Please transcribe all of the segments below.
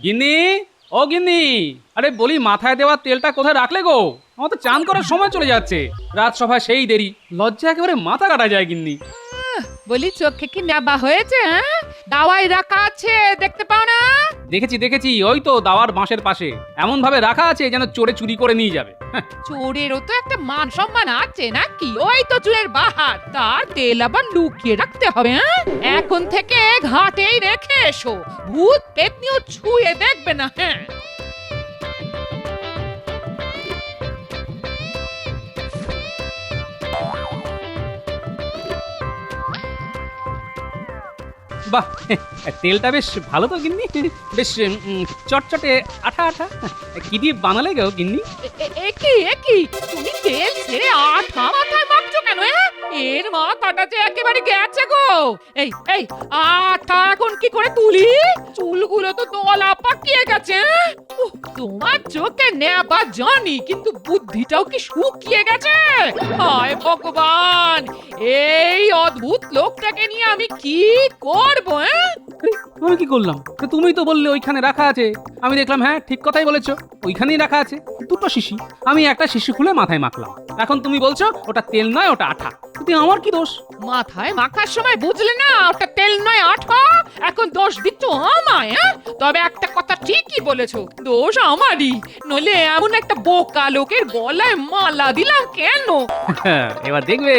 গিন্নি, ও গিন্নি, আরে বলি মাথায় দেওয়া তেলটা কোথায় রাখলে গো? আমার তো চান করার সময় চলে যাচ্ছে, রাজসভায় সেই দেরি, লজ্জা একেবারে মাথা কাটা যায় গিন্নি। বলি চোখে কি নেবা হয়েছে? হ্যাঁ, দাওয়াই রাখা আছে, দেখতে পাও না? দেখেছি দেখেছি, ওই তো দাওয়ার বাঁশের পাশে এমন ভাবে রাখা আছে যেন চোরে চুরি করে নিয়ে যাবে। চোরেরও তো একটা মান সম্মান আছে নাকি? ওই তো চুরের বাহার, তার তেল আবার লুকিয়ে রাখতে হবে। হ্যাঁ, এখন থেকে ঘাটেই রেখে এসো, ভূত পেতনিও ছুঁয়ে দেখবে না। হ্যাঁ, বাহ, তেলটা বেশ ভালো তো গিন্নি, বেশ চটচটে আঠা আঠা। কি দিয়ে বানালে গো গিন্নি? একি তুমি তেল ছেড়ে আঠা মাথায় মাখছো কেন? এর মাথাটা যে একেবারে গেছে গো। এই আঠা এখন কি করে তুলি? চুলগুলো তো দলা পাকিয়ে গেছে। তোমার চোখে নেবা জানি, কিন্তু বুদ্ধিটাও কি শুকিয়ে গেছে? হায় ভগবান, এই অদ্ভুত লোকটাকে নিয়ে আমি কি করবো? আমি কি করলাম? তুমিই তো বললে ওইখানে রাখা আছে, আমি দেখলাম হ্যাঁ ঠিক কথাই বলেছো, ওইখানেই রাখা আছে দুটো শিশি, আমি একটা শিশি খুলে মাথায় মাখলাম, এখন তুমি বলছো ওটা তেল নয় ওটা আঠা, কিন্তু আমার কি দোষ? মাথায় মাখার সময় বুঝলে না ওটা তেল নয় আঠা, এখন দোষ দিচ্ছ আমায়? তবে একটা কথা ঠিকই বলেছো, দোষ আমারই, নইলে এমন একটা বোকা লোকের গলায় মালা দিলাম কেন? এবার দেখবে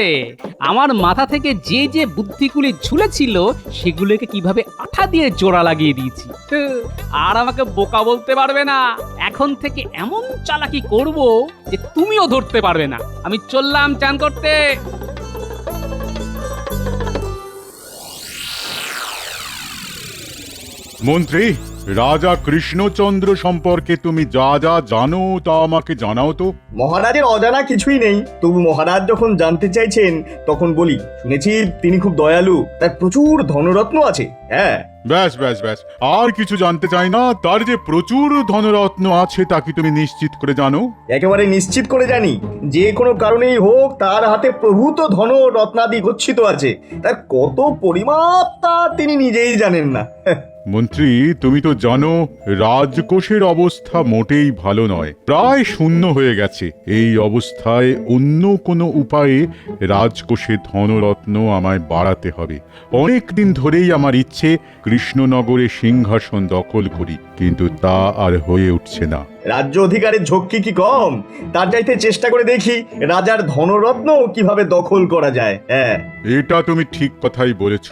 আমার মাথা থেকে যে যে বুদ্ধিগুলি ঝুলেছিল সেগুলোকে কিভাবে আঠা দিয়ে জোড়া লাগিয়ে দিয়েছি। আর আমাকে বোকা বলতে পারবে না, এখন থেকে এমন চালাকি করব যে তুমিও ধরতে পারবে না। আমি চললাম চান করতে। মন্ত্রী, রাজা কৃষ্ণচন্দ্র সম্পর্কে তুমি যা যা জানো তা আমাকে জানাও তো। মহারাজের অজানা কিছুই নেই, তবু মহারাজ যখন জানতে চাইছেন তখন বলি। শুনেছি তিনি খুব দয়ালু, তার প্রচুর ধনরত্ন আছে। হ্যাঁ, ব্যাস ব্যাস ব্যাস, আর কিছু জানতে চাই না। তার যে প্রচুর ধনরত্ন আছে তা কি তুমি নিশ্চিত করে জানো? একেবারে নিশ্চিত করে জানি, যে কোনো কারণেই হোক তার হাতে প্রভূত ধন রত্নাদি গচ্ছিত আছে। তার কত পরিমাপ তা তিনি নিজেই জানেন না। মন্ত্রী, তুমি তো জানো রাজকোষের অবস্থা মোটেই ভালো নয়, প্রায় শূন্য হয়ে গেছে। এই অবস্থায় অন্য কোনো উপায়ে রাজকোষে ধনরত্ন আমায় বাড়াতে হবে। অনেক দিন ধরেই আমার ইচ্ছে কৃষ্ণনগরে সিংহাসন দখল করি, কিন্তু তা আর হয়ে উঠছে না। রাজ্য অধিকারের ঝক্কি কি কম? তার চাইতে চেষ্টা করে দেখি রাজার ধনরত্ন কিভাবে দখল করা যায়। হ্যাঁ, এটা তুমি ঠিক কথাই বলেছ।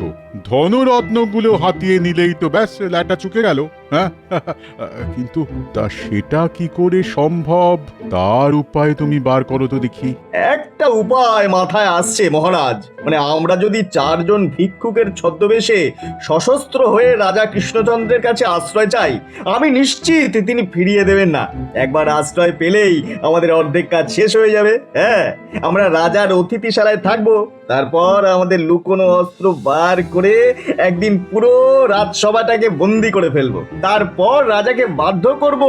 ধনরত্নগুলো হাতিয়ে নিলেই তো ব্যাস ল্যাটা চুকে গেল। হ্যাঁ, কিন্তু তা সেটা কি করে সম্ভব? তার উপায় তুমি বার করো তো দেখি। একটা উপায় মাথায় আসছে মহারাজ। মানে আমরা যদি চারজন ভিক্ষুকের ছদ্মবেশে সশস্ত্র হয়ে রাজা কৃষ্ণচন্দ্রের কাছে আশ্রয় চাই, আমি নিশ্চিত তিনি ফিরিয়ে দেবেন না। একবার আশ্রয় পেলেই আমাদের অর্ধেক কাজ শেষ হয়ে যাবে। হ্যাঁ, আমরা রাজার অতিথিশালায় থাকবো, তারপর আমাদের লুকোনো অস্ত্র বার করে একদিন পুরো রাজসভাটাকে বন্দি করে ফেলবো। তারপর রাজাকে বাধ্য করব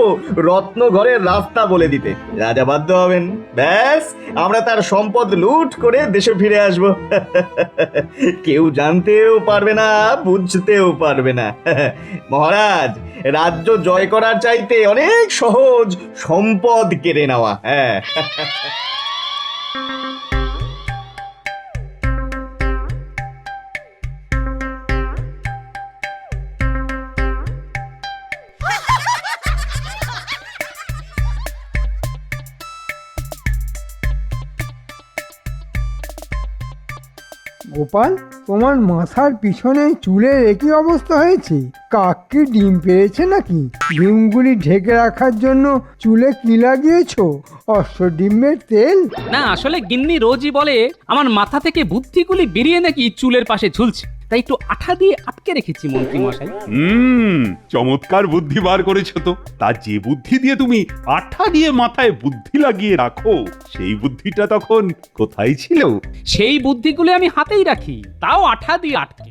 রত্ন ঘরের রাস্তা বলে দিতে। রাজা বাধ্য হবেন, ব্যাস আমরা তার সম্পদ লুট করে দেশে ফিরে আসব। কেউ জানতেও পারবে না, বুঝতেও পারবে না। মহারাজ, রাজ্য জয় করার চাইতে অনেক সহজ সম্পদ কেড়ে নেওয়া। হ্যাঁ, গোপাল, তোমার মাথার পিছনে চুলের একই অবস্থা হয়েছে। কাক কি ডিম পেয়েছে নাকি? ডিমগুলি ঢেকে রাখার জন্য চুলে কি লাগিয়েছো? অশ্বডিমের তেল? না, আসলে গিন্নি রোজই বলে আমার মাথা থেকে বুদ্ধিগুলি বেরিয়ে নাকি চুলের পাশে ঝুলছে, তাই একটু আঠা দিয়ে আটকে রেখেছি মন্ত্রী মশাই। চমৎকার বুদ্ধি বার করেছো তো। তা যে বুদ্ধি দিয়ে তুমি আঠা দিয়ে মাথায় বুদ্ধি লাগিয়ে রাখো, সেই বুদ্ধিটা তখন কোথায় ছিল? সেই বুদ্ধিগুলি আমি হাতেই রাখি, তাও আঠা দিয়ে আটকে।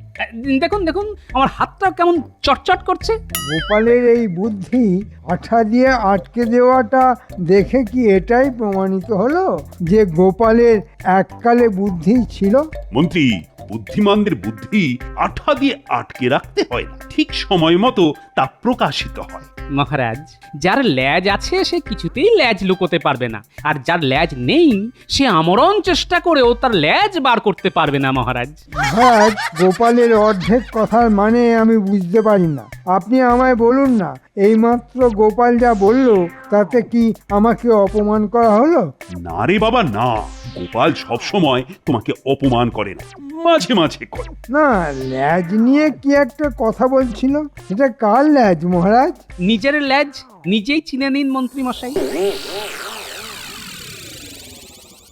দেখুন দেখুন আমার হাতটা কেমন চটচট করছে। গোপালের এই বুদ্ধি আঠা দিয়ে আটকে দেওয়াটা দেখে কি এটাই প্রমাণিত হলো যে গোপালের এককালে বুদ্ধি ছিল? মন্ত্রী, বুদ্ধিমানদের বুদ্ধি আঠা দিয়ে আটকে রাখতে হয় না, ঠিক সময় মতো তা প্রকাশিত হয়। মহারাজ, যার ল্যাজ আছে সে কিছুতেই ল্যাজ লুকোতে পারবে না, আর যার ল্যাজ নেই সে আমরণ চেষ্টা করেও তার ল্যাজ বার করতে পারবে না মহারাজ। মহারাজ, গোপালের অর্ধেক কথার মানে আমি বুঝতে পারি না। আপনি আমায় বলুন না, এইমাত্র গোপাল যা বলল তাতে কি আমাকে অপমান করা হলো? না রে বাবা না, গোপাল সব সময় তোমাকে অপমান করে না, মাঝে মাঝে করে। না, ল্যাজ নিয়ে কি একটা কথা বলছিল, সেটা কার ল্যাজ মহারাজ? নিজের ল্যাজ নিজেই চিনে নিন মন্ত্রী মশাই।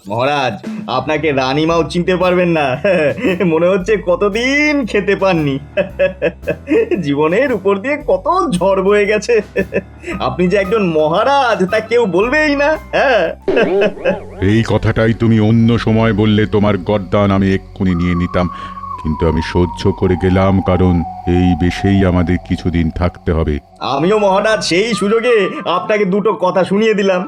মহারাজ, আপনাকে রানীমাও চিনতে পারবেন না। মনে হচ্ছে কতদিন খেতে পাননি। জীবনের উপর দিয়ে কত ঝড় বয়ে গেছে। আপনি যে একজন মহারাজ তা কেউ বলবেই না। হ্যাঁ, এই কথাটাই তুমি অন্য সময় বললে তোমার গর্দান আমি এক্ষুনি নিয়ে নিতাম, কিন্তু আমি সহ্য করে গেলাম, কারণ এই বেশেই আমাদের কিছুদিন থাকতে হবে। আমিও মহারাজ সেই সুযোগে আপনাকে দুটো কথা শুনিয়ে দিলাম।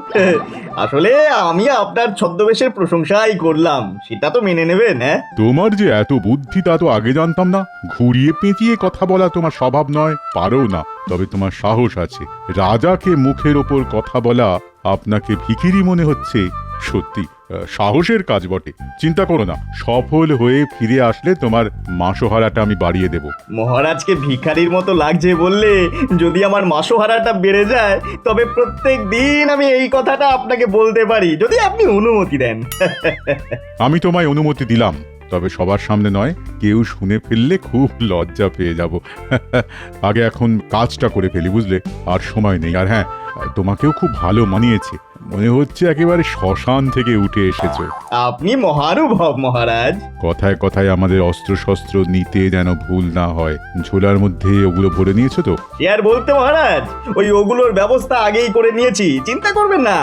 আসলে আমি আপনার ছদ্মবেশের প্রশংসাই করলাম, সেটা তো মেনে নেবেন। হ্যাঁ, তোমার যে এত বুদ্ধি তা তো আগে জানতাম না। ঘুরিয়ে পেঁচিয়ে কথা বলা তোমার স্বভাব নয়, পারো না, তবে তোমার সাহস আছে। রাজাকে মুখের ওপর কথা বলা আপনাকে ভিখিরি মনে হচ্ছে, সত্যি সাহসের কাজ বটে। চিন্তা করো না, সফল হয়ে ফিরে আসলে তোমার মাসোহারাটা আমি বাড়িয়ে দেব। মহারাজকে ভিখারির মতো লাগছে বললে যদি আমার মাসোহারাটা বেড়ে যায়, তবে প্রত্যেক দিন আমি এই কথাটা আপনাকে বলতে পারি, যদি আপনি অনুমতি দেন। আমি তোমায় অনুমতি দিলাম, তবে সবার সামনে নয়, কেউ শুনে ফেললে খুব লজ্জা পেয়ে যাব। আগে এখন কাজটা করে ফেলি, বুঝলে? আর সময় নেই। আর হ্যাঁ, তোমাকেও খুব ভালো মানিয়েছে, মনে হচ্ছে একেবারে শ্মশান থেকে উঠে এসেছো। আপনি মহানুভব মহারাজ। কথায় কথায় আমাদের অস্ত্র শস্ত্র নিতে যেন ভুল না হয়। ঝোলার মধ্যে ওগুলো ভরে নিয়েছো তো? সে আর বলতে মহারাজ, ওগুলোর ব্যবস্থা আগেই করে নিয়েছি, চিন্তা করবেন না।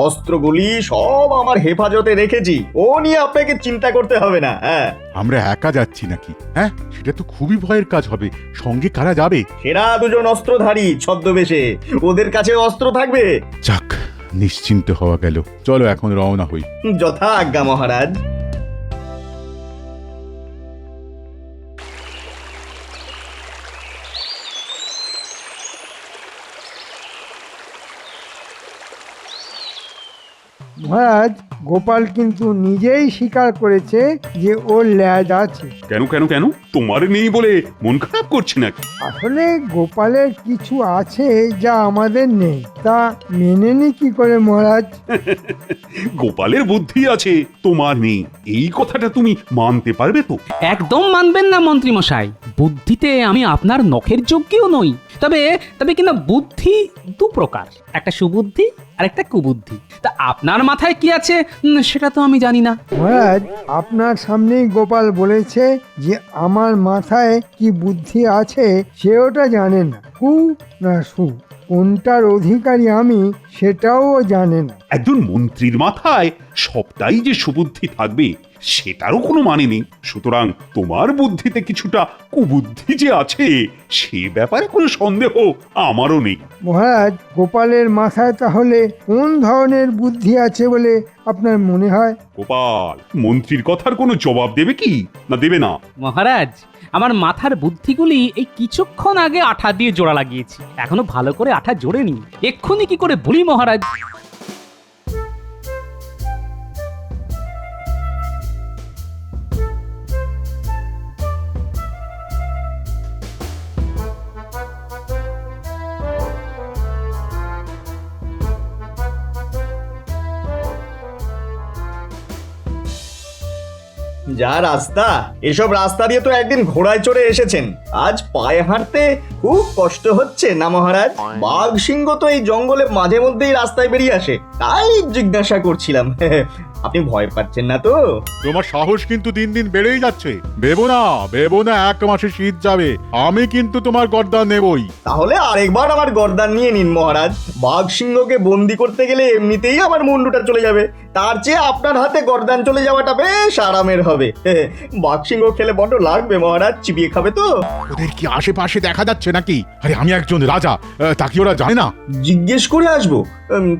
অস্ত্রগুলি সব আমার হেফাজতে রেখেছি, ও নিয়ে আপনাকে চিন্তা করতে হবে না। হ্যাঁ, আমরা একা যাচ্ছি নাকি? হ্যাঁ, সেটা তো খুবই ভয়ের কাজ হবে। সঙ্গে কারা যাবে? সেরা দুজন অস্ত্রধারী ছদ্মবেশে, ওদের কাছে অস্ত্র থাকবে। যাক, নিশ্চিন্ত হওয়া গেল। চলো এখন রওনা হই। যথা আজ্ঞা মহারাজ। মহারাজ, গোপাল কিন্তু নিজেই স্বীকার করেছে যে ওর ল্যাজ আছে। কেন কেন কেন, তোমার নেই বলে মন খারাপ করছে নাকি? আসলে গোপালের কিছু আছে যা আমাদের নেই, তা মেনে নি কি করে মহারাজ? গোপালের বুদ্ধি আছে, তোমার নেই, এই কথাটা তুমি মানতে পারবে তো? একদম মানবেন না মন্ত্রী মশাই, বুদ্ধিতে আমি আপনার নখের যোগ্যও নই। তবে তবে কিনা বুদ্ধি দু প্রকার, একটা সুবুদ্ধি আর একটা কুবুদ্ধি। তা আপনার মাথায় কি আছে সেটা তো আমি জানি না। মহারাজ, আপনার সামনেই গোপাল বলেছে যে আমার মাথায় কি বুদ্ধি আছে সে ওটা জানে না। কু না সু, কোনটার অধিকারী আমি সেটাও ও জানে না। একজন মন্ত্রীর মাথায় সবটাই যে সুবুদ্ধি থাকবে সেটারও কোনো মানে নেই। সুতরাং তোমার বুদ্ধিতে কিছুটা কুবুদ্ধি যে আছে সে ব্যাপারে কোনো সন্দেহ আমারও নেই। মহারাজ, গোপালের মাথায় তাহলে কোন ধরনের বুদ্ধি আছে বলে আপনার মনে হয়? গোপাল মন্ত্রীর কথার কোনো জবাব দেবে কি না দেবে না? মহারাজ, আমার মাথার বুদ্ধিগুলি এই কিছুক্ষণ আগে আঠা দিয়ে জোড়া লাগিয়েছি, এখনো ভালো করে আঠা জোড়েনি। এক্ষুনি কি করে বলি মহারাজ? যা রাস্তা, এসব রাস্তা দিয়ে তো একদিন ঘোড়ায় চড়ে এসেছেন, আজ পায়ে হাঁটতে খুব কষ্ট হচ্ছে না মহারাজ? বাঘ সিংহ তো এই জঙ্গলে মাঝে মধ্যেই রাস্তায় বেরিয়ে আসে, তাই জিজ্ঞাসা করছিলাম। আপনি ভয় পাচ্ছেন না তো? তোমার সাহস কিন্তু দিন দিন বেড়েই যাচ্ছে। ভেবো না 1 মাসে শীত যাবে, আমি কিন্তু তোমার গর্দান নেবই। তাহলে আরেকবার আমার গর্দান নিয়ে নিন মহারাজ। বাঘ সিংহকে বন্দি করতে গেলে এমনিতেই আমার মুন্ডুটা চলে যাবে, তার চেয়ে আপনার হাতে গর্দান চলে যাওয়াটা বেশ আরামের হবে। বাঘ সিংহ খেলে বড্ড লাগবে মহারাজ, চিবিয়ে খাবে তো। ওদের কি আশেপাশে দেখা যাচ্ছে নাকি? আরে আমি একজন রাজা, তা কি ওরা জানে না? জিজ্ঞেস করে আসবো?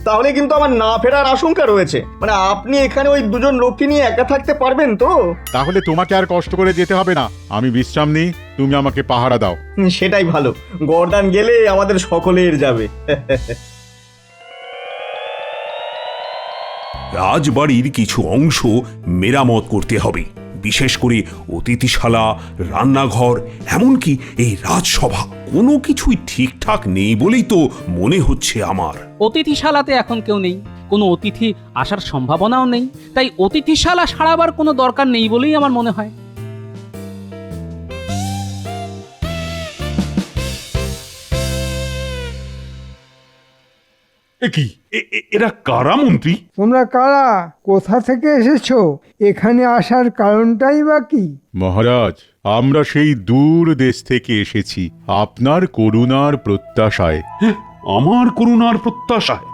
তাহলে কিন্তু আমার না ফেরার আশঙ্কা রয়েছে। মানে আপনি এখানে ওই 2 জন লোককে নিয়ে একা থাকতে পারবেন তো? তাহলে তোমাকে আর কষ্ট করে যেতে হবে না, আমি বিশ্রাম নিই, তুমি আমাকে পাহারা দাও। সেটাই ভালো, গর্দান গেলে আমাদের সকলের যাবে। রাজবাড়ির কিছু অংশ মেরামত করতে হবে, বিশেষ করে অতিথিশালা, রান্নাঘর, এমনকি এই রাজসভা। কোনো কিছুই ঠিকঠাক নেই বলেই তো মনে হচ্ছে আমার। অতিথিশালাতে এখন কেউ নেই, কোনো অতিথি আসার সম্ভাবনাও নেই, তাই অতিথিশালা সারাবার কোনো দরকার নেই বলেই আমার মনে হয়। এ কি এরা কারা মন্ত্রী? তোমরা কারা, কোথা থেকে এসেছো, এখানে আসার কারণটাই বা কি? মহারাজ, আমরা সেই দূর দেশ থেকে এসেছি আপনার করুণার প্রত্যাশায়। আমার করুণার প্রত্যাশায়?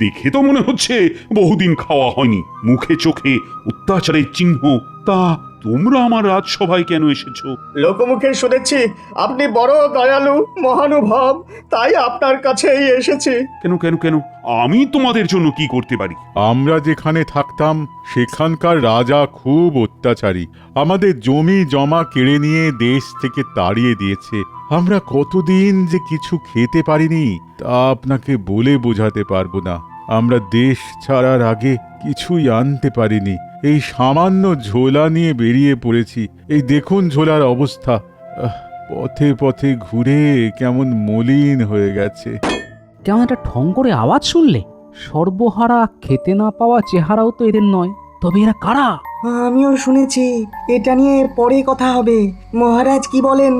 দেখে তো মনে হচ্ছে বহুদিন খাওয়া হয়নি, মুখে চোখে অত্যাচারের চিহ্ন। তা তোমরা আমার রাজসভায় কেন এসেছো? লোকমুখে শুনেছি আপনি বড় দয়ালু মহানুভব, তাই আপনার কাছেই এসেছি। কেন কেন কেন আমি তোমাদের জন্য কি করতে পারি? আমরা যেখানে থাকতাম সেখানকার রাজা খুব অত্যাচারী, আমাদের জমি জমা কেড়ে নিয়ে দেশ থেকে তাড়িয়ে দিয়েছে। আমরা কতদিন যে কিছু খেতে পারিনি তা আপনাকে বলে বোঝাতে পারবো না। আমরা দেশ ছাড়ার আগে কিছুই আনতে পারিনি, এই সামান্য ঝোলা নিয়ে বেরিয়ে পড়েছি। এই দেখুন ঝোলার অবস্থা, পথে পথে ঘুরে কেমন মলিন হয়ে গেছে। কেমন একটা ঠং করে আওয়াজ শুনলে? সর্বহারা, খেতে না পাওয়া চেহারাও তো এদের নয়, তবে এরা কারা? আমিও শুনেছি, এটা নিয়ে পরে কথা হবে। মহারাজ কি বলেন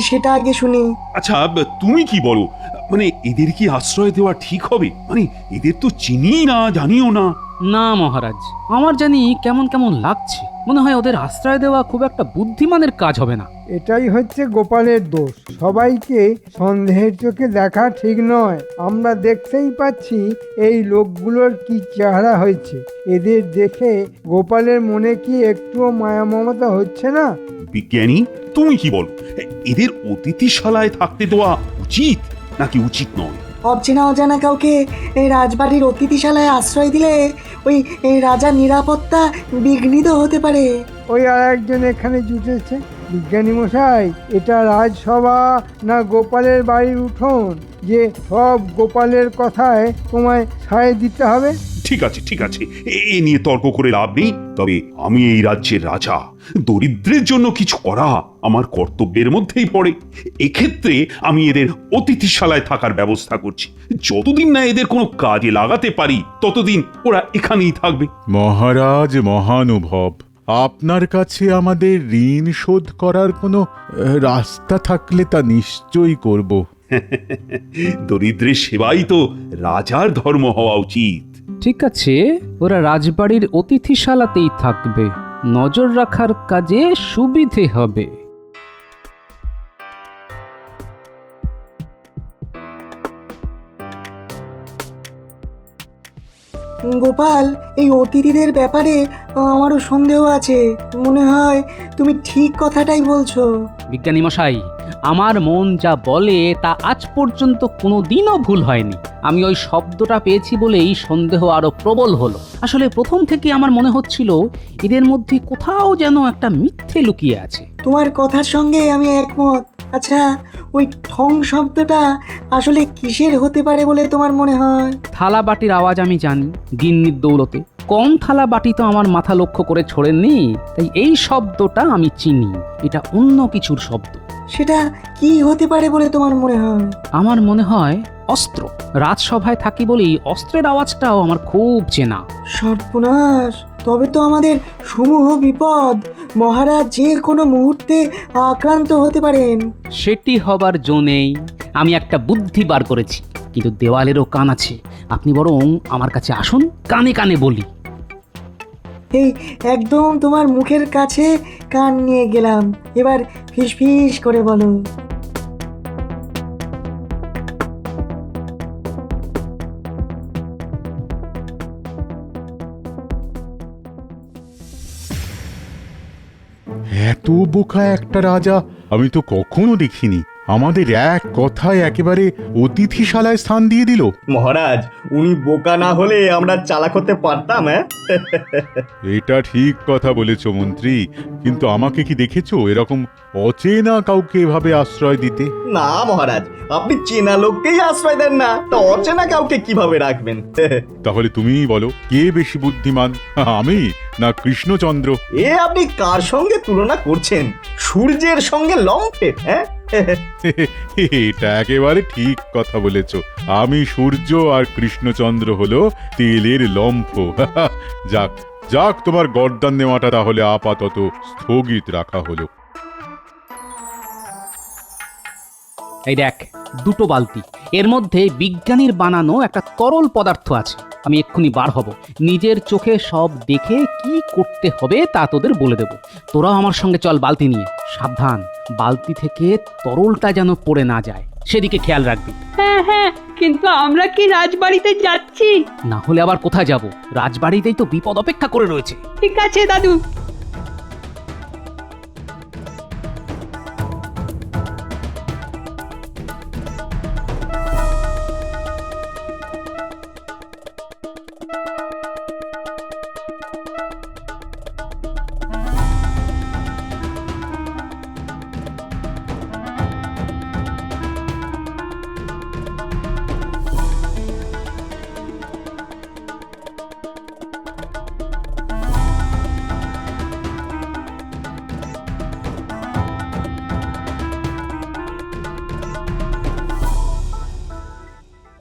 সেটা আগে শুনি। আচ্ছা তুমি কি বলো, মানে এদের কি আশ্রয় দেওয়া ঠিক হবে? মানে এদের তো চিনি না, জানিও না। না মহারাজ, আমার জানি কেমন কেমন লাগছে, মনে হয় ওদের আশ্রয় দেওয়া খুব একটা বুদ্ধিমানের কাজ হবে না। এটাই হচ্ছে গোপালের দোষ, সবাইকে সন্দেহের চোখে দেখা ঠিক নয়। আমরা দেখতেই পাচ্ছি এই লোকগুলোর কি চেহারা হয়েছে, এদের দেখে গোপালের মনে কি একটুও মায়া মমতা হচ্ছে না? বিজ্ঞানী তুমি কি বলো, এদের অতিথিশালায় থাকতে দেওয়া উচিত নাকি উচিত নয়? অচেনা অজানা কাউকে এই রাজবাড়ির অতিথিশালায় আশ্রয় দিলে ওই রাজার নিরাপত্তা বিঘ্নিত হতে পারে। ওই আর একজন এখানে জুটেছে। বিজ্ঞানী মশাই, এটা রাজসভা না গোপালের বাড়ির উঠোন যে সব গোপালের কথায় তোমায় সায় দিতে হবে? ঠিক আছে ঠিক আছে, এ নিয়ে তর্ক করে লাভ নেই। তবে আমি এই রাজ্যের রাজা, দরিদ্রের জন্য কিছু করা আমার কর্তব্যের মধ্যেই পড়ে। এক্ষেত্রে আমি এদের অতিথিশালায় থাকার ব্যবস্থা করছি। যতদিন না এদের কোনো কাজে লাগাতে পারি ততদিন ওরা এখানেই থাকবে। মহারাজ মহানুভব, আপনার কাছে আমাদের ঋণ শোধ করার কোনো রাস্তা থাকলে তা নিশ্চয়ই করব। দরিদ্রের সেবাই তো রাজার ধর্ম হওয়া উচিত। ঠিক আছে, ওরা রাজবাড়ির অতিথিশালাতেই থাকবে, নজর রাখার কাজে সুবিধে হবে। গোপাল, এই অতিথিদের ব্যাপারে আমারও সন্দেহ আছে। মনে হয় তুমি ঠিক কথাটাই বলছো। বিজ্ঞানী মশাই, আমার মন যা বলে তা আজ পর্যন্ত কোনো দিনও ভুল হয়নি। আমি ওই শব্দটা পেয়েছি বলেই সন্দেহ আরো প্রবল হলো। আসলে প্রথম থেকে আমার মনে হচ্ছিল এদের মধ্যে কোথাও যেন একটা মিথ্যে লুকিয়ে আছে। তোমার কথার সঙ্গে আমি একমত। আচ্ছা, ওই ঠং শব্দটা আসলে কিসের হতে পারে বলে তোমার মনে হয়? থালা বাটির আওয়াজ আমি জানি, গিন্নির দৌলতে কম থালা বাটি তো আমার মাথা লক্ষ্য করে ছোড়েননি, তাই এই শব্দটা আমি চিনি, এটা অন্য কিছুর শব্দ। সেটা কি হতে পারে বলে তোমার মনে হয়? আমার মনে হয় অস্ত্র। রাজসভায় থাকি বলেই অস্ত্রের আওয়াজটাও আমার খুব চেনা। সর্বনাশ, তবে তো আমাদের সমূহ বিপদ। মহারাজ যে কোনো মুহূর্তে আক্রান্ত হতে পারেন। সেটি হবার জো নেই। আমি একটা বুদ্ধি বার করেছি, কিন্তু দেওয়ালেরও কান আছে। আপনি বরং আমার কাছে আসুন, কানে কানে বলি। এই একদম তোমার মুখের কাছে কান নিয়ে গেলাম, এবার ফিস ফিস করে বলো। এত বোকা একটা রাজা আমি তো কখনো দেখিনি। আমাদের এক কথায় একেবারে অতিথিশালায় স্থান দিয়ে দিল। মহারাজ, উনি বোকা না হলে আমরা চালাক হতে পারতাম, হ্যাঁ? এটা ঠিক কথা বলেছ মন্ত্রী, কিন্তু আমাকে কি দেখেছো এরকম অচেনা কাউকে এভাবে আশ্রয় দিতে? না মহারাজ, আপনি চেনা লোককেই আশ্রয় দেন না, তা অচেনা কাউকে কিভাবে রাখবেন? তাহলে তুমিই বলো, কে বেশি বুদ্ধিমান, আমি না কৃষ্ণচন্দ্র? এ আপনি কার সঙ্গে তুলনা করছেন? সূর্যের সঙ্গে লম্ফের, হ্যাঁ? এটা একেবারে ঠিক কথা বলেছ। আমি সূর্য আর কৃষ্ণচন্দ্র হলো তেলের লম্ফ। যাক যাক, তোমার গর্দান নেওয়াটা তাহলে আপাতত স্থগিত রাখা হলো। এই দেখ, দুটো বালতি, এর মধ্যে বিজ্ঞানীর বানানো একটা তরল পদার্থ আছে। আমি এক্ষুনি বার হব, নিজের চোখে সব দেখে কি করতে হবে তা তোদের বলে দেব। তোরাও আমার সঙ্গে চল বালতি নিয়ে। সাবধান, বালতি থেকে তরলটা যেন পড়ে না যায়, সেদিকে খেয়াল রাখবি। হ্যাঁ হ্যাঁ, কিন্তু আমরা কি রাজবাড়িতে যাচ্ছি? না হলে আবার কোথায় যাব? রাজবাড়িতেই তো বিপদ অপেক্ষা করে রয়েছে। ঠিক আছে দাদু।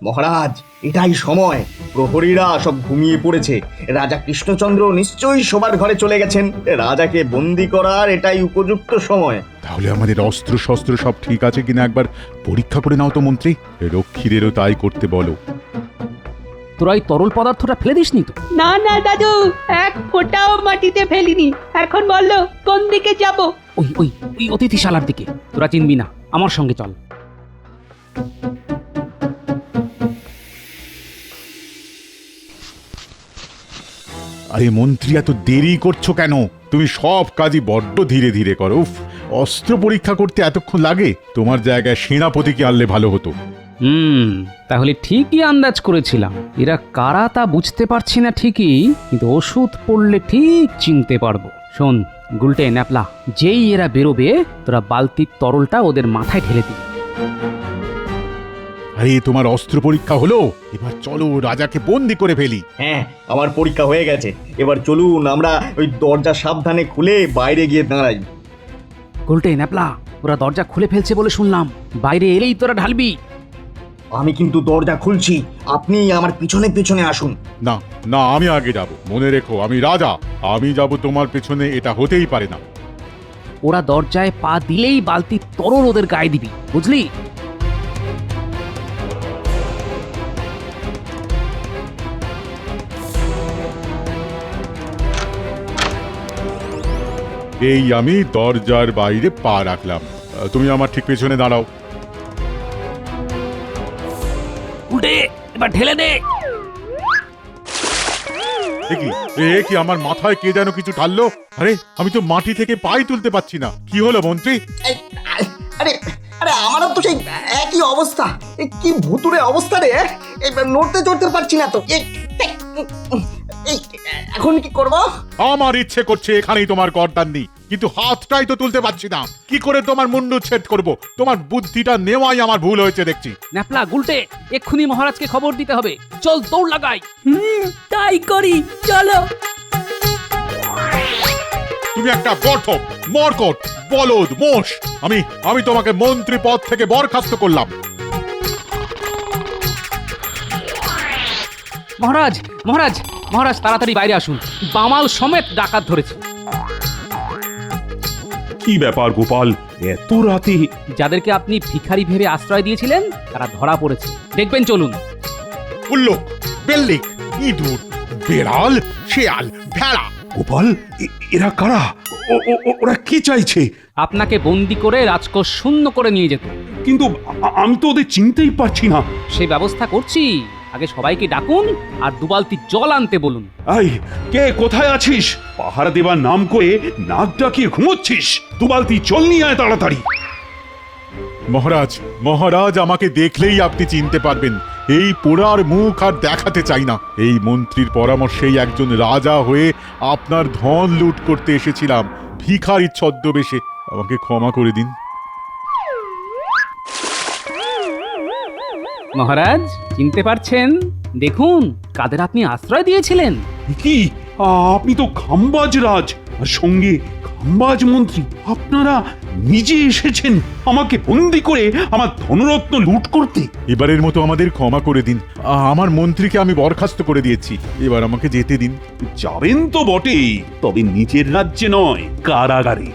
মহারাজ, এটাই সময়। প্রহরীরা সব ঘুমিয়ে পড়েছে। রাজা কৃষ্ণচন্দ্র নিশ্চয়ই শোবার ঘরে চলে গেছেন। রাজাকে বন্দি করার এটাই উপযুক্ত সময়। তাহলে আমাদের অস্ত্র শস্ত্র সব ঠিক আছে কিনা একবার পরীক্ষা করে নাও তো মন্ত্রী। রক্ষীদেরও তাই করতে বলো। তোরা এই তরল পদার্থটা ফেলে দিসনি তো? না না দাদু, এক ফোঁটাও মাটিতে ফেলিনি। এখন বললো কোন দিকে যাব? ওই ওই ওই অতিথিশালার দিকে। তোরা চিনবি না, আমার সঙ্গে চল। আরে মন্ত্রী, এত দেরি করছো কেন? তুমি সব কাজই বড্ড ধীরে ধীরে করো। উফ, অস্ত্র পরীক্ষা করতে এতক্ষণ লাগে? তোমার জায়গায় সেনাপতিকে আনলে ভালো হতো। তাহলে ঠিকই আন্দাজ করেছিলাম। এরা কারা তা বুঝতে পারছি না ঠিকই, কিন্তু ওষুধ পড়লে ঠিক চিনতে পারবো। শোন গুলটে, ন্যাপলা, যেই এরা বেরোবে তোরা বালতির তরলটা ওদের মাথায় ঢেলে দিবি। আরে তোমার অস্ত্র পরীক্ষা হলো, এবার চলো রাজাকে বন্দি করে ফেলি। হ্যাঁ, আমার পরীক্ষা হয়ে গেছে। এবার চলুন আমরা ওই দরজা সাবধানে খুলে বাইরে গিয়ে দাঁড়াই। গুলটে, ন্যাপলা, ওরা দরজা খুলে ফেলছে বলে শুনলাম। বাইরে এলেই তোরা ঢালবি। আমি কিন্তু দরজা খুলছি, আপনি আমার পিছনে পিছনে আসুন। না না, আমি আগে যাব। মনে রেখো, আমি রাজা, আমি যাব তোমার পেছনে, এটা হতেই পারে না। ওরা দরজায় পা দিলেই বালতির তরল ওদের গায়ে দিবি, বুঝলি? এই আমি দরজার বাইরে পা রাখলাম, তুমি আমার ঠিক পেছনে দাঁড়াও। উল্টে, এবার ঢেলে দে। এ কি আমার মাথায় কে যেন কিছু ঢাললো? আরে আমি তো মাটি থেকে পাই তুলতে পারছি না। কি হলো মন্ত্রী? আরে আরে, আমারও তো সেই একই অবস্থা। কি ভুতুরে অবস্থা রে! নড়তে চড়তে পারছি না তো। এখন কি করব? আমার ইচ্ছে করছে এখানেই তোমার গর্দান নেই, কিন্তু হাতটাই তো তুলতে পারছি না। কি করে তোমার মুন্ডুচ্ছেদ করব? তোমার বুদ্ধিটা নেওয়াই আমার ভুল হয়েছে দেখছি। ন্যাপলা, গুলটে, এক্ষুনি মহারাজকে খবর দিতে হবে। চল, দৌড় লাগাই। তাই করি, চলো। তুমি একটা গর্ধপ, মরকট, বলদ, মোষ। আমি তোমাকে মন্ত্রী পদ থেকে বরখাস্ত করলাম। মহারাজ মহারাজ মহারাজ তাড়াতাড়ি বাইরে আসুন, বামাল সমেত ডাকাত ধরেছে। কি ব্যাপার গোপাল, এত রাতে? যাদেরকে আপনি ভিখারি ভেবে আশ্রয় দিয়েছিলেন তারা ধরা পড়েছে, দেখবেন চলুন। উল্লুক, বেল্লিক, ইঁদুর, বেড়াল, শেয়াল, ভেড়া। গোপাল, এরা কারা? ওরা কি চাইছে? আপনাকে বন্দি করে রাজকোষ শূন্য করে নিয়ে যেত। কিন্তু আমি তো ওদের চিনতেই পারছি না। সেই ব্যবস্থা করছি, আগে সবাইকে ডাকুন আর 2 বালতি জল আনতে বলুন। এই, কে কোথায় আছিস? পাহারা দেবার নাম করে নাক ডাকিয়ে ঘুমোচ্ছিস? 2 বালতি জল নিয়ে আয় তাড়াতাড়ি। মহারাজ, মহারাজ আমাকে দেখলেই আপনি চিনতে পারবেন। এই পোড়ার মুখ আর দেখাতে চাই না। এই মন্ত্রীর পরামর্শেই একজন রাজা হয়ে আপনার ধন লুট করতে এসেছিলাম ভিখারির ছদ্মবেশে। আমাকে ক্ষমা করে দিন। মহারাজ চিনতে পারছেন? দেখুন কাদের আপনি আশ্রয় দিয়েছিলেন। কি, আপনি তো খাম্বাজ রাজ, আর সঙ্গে খাম্বাজ মন্ত্রী। আপনারা নিজে এসেছেন আমাকে বন্দি করে আমার ধনরত্ন লুট করতে। এবারের মতো আমাদের ক্ষমা করে দিন। আমার মন্ত্রীকে আমি বরখাস্ত করে দিয়েছি, এবার আমাকে যেতে দিন। যাবেন তো বটেই, তবে নিজের রাজ্যে নয়, কারাগারে।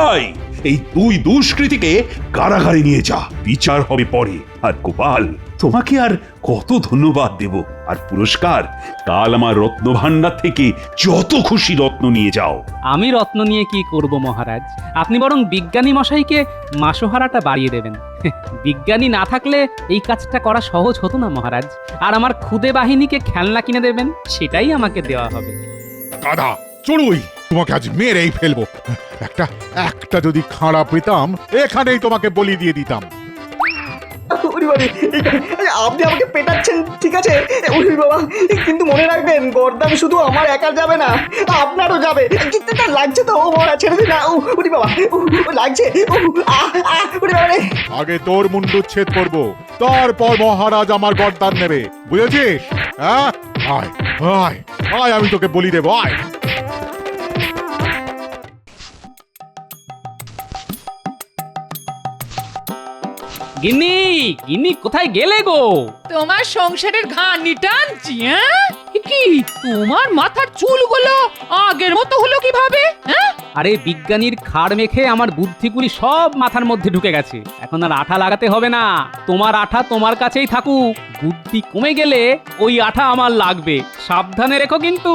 আয়, এই 2 দুষ্কৃতীকে কারাগারে নিয়ে যা, বিচার হবে পরে। আর গোপাল, তোমাকে আর কত ধন্যবাদ দেব। আর পুরস্কার, কাল আমার রত্ন ভাণ্ডার থেকে যত খুশি রত্ন নিয়ে যাও। আমি রত্ন নিয়ে কি করব মহারাজ, আপনি বরং বিজ্ঞানী মশাইকে মাসোহারাটা বাড়িয়ে দেবেন। বিজ্ঞানী না থাকলে এই কাজটা করা সহজ হতো না মহারাজ। আর আমার খুদে বাহিনীকে খেলনা কিনে দেবেন, সেটাই আমাকে দেওয়া হবে। দাদা চড়ুই, তোমাকে আজ মেরেই ফেলবো। একটা যদি খাড়া পেতাম এখানেই তোমাকে বলি দিয়ে দিতাম। ওরে বাবারে, আপনি আমাকে পেটাচ্ছেন ঠিক আছে, ওরে বাবা, কিন্তু মনে রাখবেন গর্দান শুধু আমার একার যাবে না, আপনারও যাবে। কিন্তু তার লাগছে তো, ও মরা ছেড়ে দিন না। ওরে বাবা, লাগছে। ওরে বাবারে, আগে তোর মুন্ডুচ্ছেদ করবো, তারপর মহারাজ আমার গর্দান নেবে, বুঝেছিস? হ্যাঁ, আয় আয় আয়, আমি তোকে বলি দেবো, আয়। গিন্নি গিন্নি কোথায় গেলে গো? তোমার সংসারের ঘানি টানছি। হ্যাঁ, কি তোমার মাথার চুলগুলো আগের মতো হলো কিভাবে? হ্যাঁ, আরে বিজ্ঞানীর খাড় মেখে আমার বুদ্ধিগুলি সব মাথার মধ্যে ঢুকে গেছে, এখন আর আঠা লাগাতে হবে না। তোমার আঠা তোমার কাছেই থাকুক, বুদ্ধি কমে গেলে ওই আঠা আমার লাগবে, সাবধানে রেখো কিন্তু।